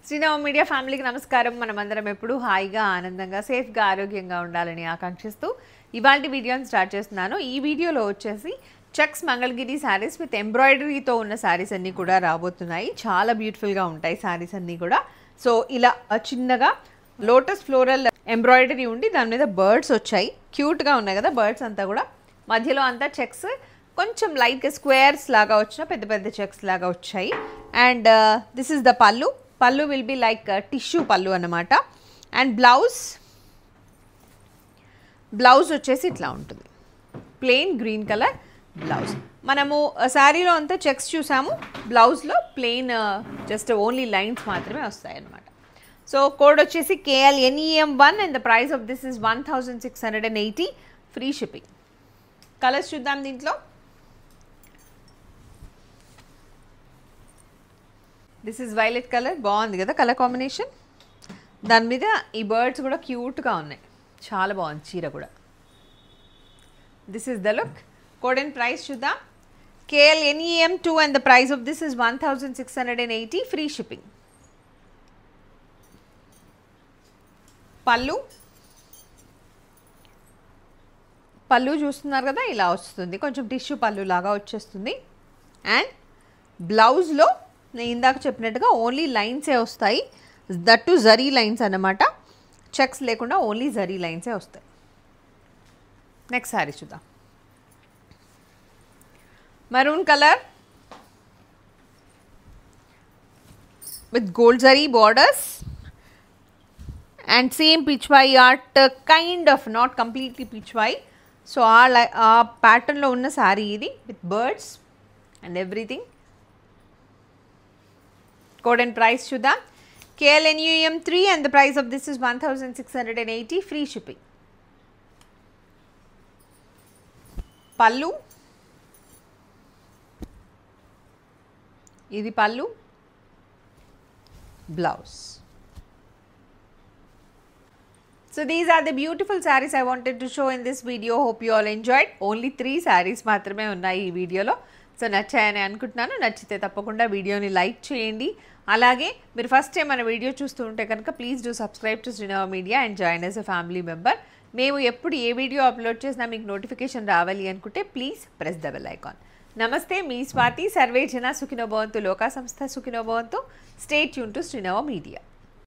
Srinava media ఫ్యామిలీకి నమస్కారం. మనమందరం ఎప్పుడు హాయిగా ఆనందంగా సేఫ్గా ఆరోగ్యంగా ఉండాలని ఆకాంక్షిస్తూ ఇవాళ వీడియోని స్టార్ట్ చేస్తున్నాను. ఈ వీడియోలో వచ్చేసి చెక్స్ మంగళగిరి శారీస్ విత్ ఎంబ్రాయిడరీతో ఉన్న శారీస్ అన్నీ కూడా రాబోతున్నాయి. చాలా బ్యూటిఫుల్గా ఉంటాయి శారీస్ అన్నీ కూడా. సో ఇలా చిన్నగా లోటస్ ఫ్లోరల్ ఎంబ్రాయిడరీ ఉండి దాని మీద బర్డ్స్ వచ్చాయి. క్యూట్గా ఉన్నాయి కదా బర్డ్స్ అంతా కూడా. మధ్యలో అంతా చెక్స్ కొంచెం లైట్గా స్క్వేర్స్ లాగా వచ్చిన పెద్ద పెద్ద చెక్స్ లాగా వచ్చాయి. అండ్ దిస్ ఇస్ ద పల్లు. పల్లు విల్ బి లైక్ టిష్యూ పల్లు అన్నమాట. అండ్ బ్లౌజ్ వచ్చేసి ఇట్లా ఉంటుంది, ప్లెయిన్ గ్రీన్ కలర్ బ్లౌజ్. మనము శారీలో అంతా చెక్స్ చూసాము, బ్లౌజ్లో ప్లెయిన్ జస్ట్ ఓన్లీ లైన్స్ మాత్రమే వస్తాయి అన్నమాట. సో కోడ్ వచ్చేసి KLNEM1 and the price of this is 1680, free shipping. Colours చూద్దాం దీంట్లో. దిస్ ఇస్ వైలెట్ కలర్, బాగుంది కదా కలర్ కాంబినేషన్. దాని మీద ఈ బర్డ్స్ కూడా క్యూట్గా ఉన్నాయి, చాలా బాగుంది చీర కూడా. This is the look. Code and price చూద్దాం. KLNEM2 and the price of this is 1680, free shipping. పళ్ళు చూస్తున్నారు కదా, ఇలా వస్తుంది, కొంచెం టిష్యూ పళ్ళు లాగా వచ్చేస్తుంది. అండ్ బ్లౌజ్లో నేను ఇందాక చెప్పినట్టుగా ఓన్లీ లైన్సే వస్తాయి, దట్టు జరీ లైన్స్ అన్నమాట. చెక్స్ లేకుండా ఓన్లీ జరీ లైన్సే వస్తాయి. నెక్స్ట్ శారీ చూద్దాం. Maroon colour with gold zari borders and same Pichwai art, kind of, not completely Pichwai. So ఆ ప్యాటర్న్లో ఉన్న శారీ ఇది with birds and everything. Code and price చూద్దాం. KLNEM3 and the price of this is 1680, free shipping. పళ్ళు, ఇది పళ్ళు, blouse. So these are the beautiful sarees I wanted to show in this video. Hope you all enjoyed. Only 3 sarees మాత్రమే ఉన్నాయి ఈ వీడియోలో. So నచ్చాయని అనుకుంటున్నాను. నచ్చితే తప్పకుండా వీడియోని లైక్ చేయండి. అలాగే మీరు ఫస్ట్ టైం మన వీడియో చూస్తూ ఉంటే కనుక please do subscribe to Srinava media and join as a family member. మేము ఎప్పుడు ఏ వీడియో అప్లోడ్ చేసినా మీకు నోటిఫికేషన్ రావాలి అనుకుంటే please press the bell icon. నమస్తే, మీ స్వాతి. సర్వే జన సుఖినో భవంతు, లోకా సంస్థ సుఖినో భవంతు. Stay tune to Srinava media.